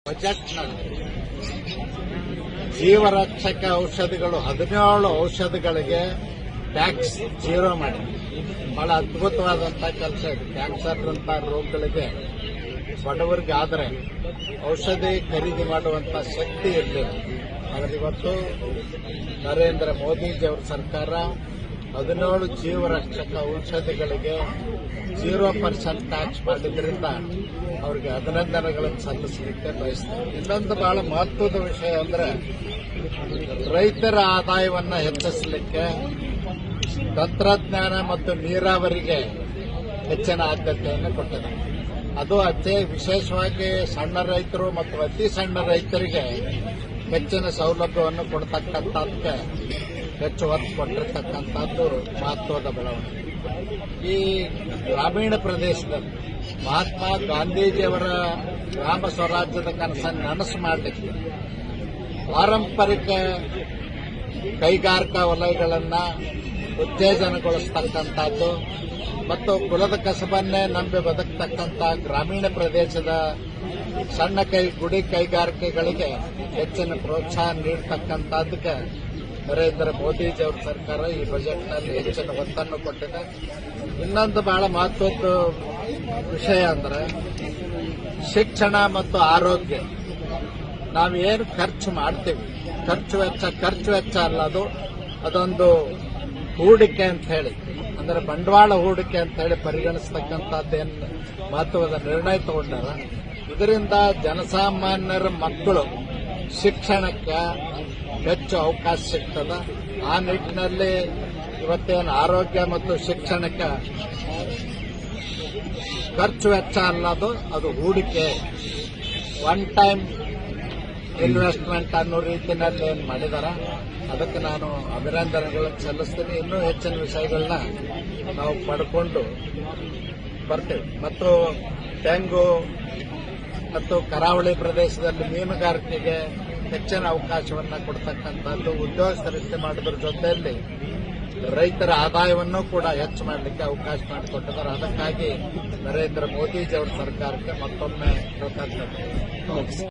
ಬಜೆಟ್ನಲ್ಲಿ ಜೀವರಕ್ಷಕ ಔಷಧಿಗಳು 17 ಔಷಧಿಗಳಿಗೆ ಟ್ಯಾಕ್ಸ್ ಜೀರೋ ಮಾಡಿ ಬಹಳ ಅದ್ಭುತವಾದಂತಹ ಕೆಲಸ ಇದೆ. ಕ್ಯಾನ್ಸರ್ ಅಂತ ರೋಗಗಳಿಗೆ ಬಡವರಿಗೆ ಆದರೆ ಔಷಧಿ ಖರೀದಿ ಮಾಡುವಂತ ಶಕ್ತಿ ಇರಲಿಲ್ಲ. ಆದರೆ ಇವತ್ತು ನರೇಂದ್ರ ಮೋದಿಜಿಯವರ ಸರ್ಕಾರ 17 ಜೀವರಕ್ಷಕ ಔಷಧಿಗಳಿಗೆ 0% ಟ್ಯಾಕ್ಸ್ ಮಾಡಿದ್ರಿಂದ ಅವರಿಗೆ ಅಭಿನಂದನೆಗಳನ್ನು ಸಲ್ಲಿಸಲಿಕ್ಕೆ ಬಯಸ್ತಾರೆ. ಇನ್ನೊಂದು ಬಹಳ ಮಹತ್ವದ ವಿಷಯ ಅಂದ್ರೆ ರೈತರ ಆದಾಯವನ್ನು ಹೆಚ್ಚಿಸಲಿಕ್ಕೆ ತಂತ್ರಜ್ಞಾನ ಮತ್ತು ನೀರಾವರಿಗೆ ಹೆಚ್ಚಿನ ಆದ್ಯತೆಯನ್ನು ಕೊಟ್ಟಿದೆ. ಅದು ವಿಶೇಷವಾಗಿ ಸಣ್ಣ ರೈತರು ಮತ್ತು ಅತಿ ಸಣ್ಣ ರೈತರಿಗೆ ಹೆಚ್ಚಿನ ಸೌಲಭ್ಯವನ್ನು ಕೊಡ್ತಕ್ಕಂಥದ್ದಕ್ಕೆ ಹೆಚ್ಚು ಒತ್ತು ಕೊಟ್ಟಿರ್ತಕ್ಕಂಥದ್ದು ಮಹತ್ವದ ಬೆಳವಣಿಗೆ. ಈ ಗ್ರಾಮೀಣ ಪ್ರದೇಶದಲ್ಲಿ ಮಹಾತ್ಮ ಗಾಂಧೀಜಿಯವರ ಗ್ರಾಮ ಸ್ವರಾಜ್ಯದ ಕನಸನ್ನು ನನಸು ಮಾಡಲಿಕ್ಕೆ ಪಾರಂಪರಿಕ ಕೈಗಾರಿಕಾ ವಲಯಗಳನ್ನು ಉತ್ತೇಜನಗೊಳಿಸತಕ್ಕಂಥದ್ದು ಮತ್ತು ಕುಲದ ಕಸಬನ್ನೇ ನಂಬಿ ಬದುಕತಕ್ಕಂಥ ಗ್ರಾಮೀಣ ಪ್ರದೇಶದ ಸಣ್ಣ ಗುಡಿ ಕೈಗಾರಿಕೆಗಳಿಗೆ ಹೆಚ್ಚಿನ ಪ್ರೋತ್ಸಾಹ ನೀಡತಕ್ಕಂಥದ್ದಕ್ಕೆ ನರೇಂದ್ರ ಮೋದಿಜಿಯವರ ಸರ್ಕಾರ ಈ ಬಜೆಟ್ನಲ್ಲಿ ಹೆಚ್ಚಿನ ಒತ್ತನ್ನು ಕೊಟ್ಟಿದೆ. ಇನ್ನೊಂದು ಬಹಳ ಮಹತ್ವದ ವಿಷಯ ಅಂದ್ರೆ ಶಿಕ್ಷಣ ಮತ್ತು ಆರೋಗ್ಯ. ನಾವೇನು ಖರ್ಚು ಮಾಡ್ತೀವಿ, ಖರ್ಚು ವೆಚ್ಚ ಅಲ್ಲ, ಅದೊಂದು ಹೂಡಿಕೆ ಅಂತ ಹೇಳಿ, ಅಂದ್ರೆ ಬಂಡವಾಳ ಹೂಡಿಕೆ ಅಂತ ಹೇಳಿ ಪರಿಗಣಿಸತಕ್ಕಂಥದ್ದೇನು ಮಹತ್ವದ ನಿರ್ಣಯ ತಗೊಂಡಾರ. ಇದರಿಂದ ಜನಸಾಮಾನ್ಯರ ಮಕ್ಕಳು ಶಿಕ್ಷಣಕ್ಕೆ ಹೆಚ್ಚು ಅವಕಾಶ ಸಿಗ್ತದೆ. ಆ ನಿಟ್ಟಿನಲ್ಲಿ ಇವತ್ತೇನು ಆರೋಗ್ಯ ಮತ್ತು ಶಿಕ್ಷಣಕ್ಕೆ ಖರ್ಚು ವೆಚ್ಚ ಅಲ್ಲದು, ಅದು ಹೂಡಿಕೆ, ಒನ್ ಟೈಮ್ ಇನ್ವೆಸ್ಟ್ಮೆಂಟ್ ಅನ್ನೋ ರೀತಿಯಲ್ಲಿ ಏನು ಮಾಡಿದಾರ ಅದಕ್ಕೆ ನಾನು ಅಭಿನಂದನೆಗಳನ್ನು ಸಲ್ಲಿಸ್ತೀನಿ. ಇನ್ನೂ ಹೆಚ್ಚಿನ ವಿಷಯಗಳನ್ನ ನಾವು ಪಡ್ಕೊಂಡು ಬರ್ತೇವೆ. ಮತ್ತು ತೆಂಗು ಮತ್ತು ಕರಾವಳಿ ಪ್ರದೇಶದಲ್ಲಿ ಮೀನುಗಾರಿಕೆಗೆ ಹೆಚ್ಚಿನ ಅವಕಾಶವನ್ನು ಕೊಡ್ತಕ್ಕಂಥದ್ದು, ಉದ್ಯೋಗ ಸೃಷ್ಟಿ ಮಾಡೋದ್ರ ಜೊತೆಯಲ್ಲಿ ರೈತರ ಆದಾಯವನ್ನು ಕೂಡ ಹೆಚ್ಚು ಮಾಡಲಿಕ್ಕೆ ಅವಕಾಶ ಮಾಡಿಕೊಟ್ಟಿದ್ದಾರೆ. ಅದಕ್ಕಾಗಿ ನರೇಂದ್ರ ಮೋದಿಜಿಯವರ ಸರ್ಕಾರಕ್ಕೆ ಮತ್ತೊಮ್ಮೆ ಕೃತಜ್ಞತೆ.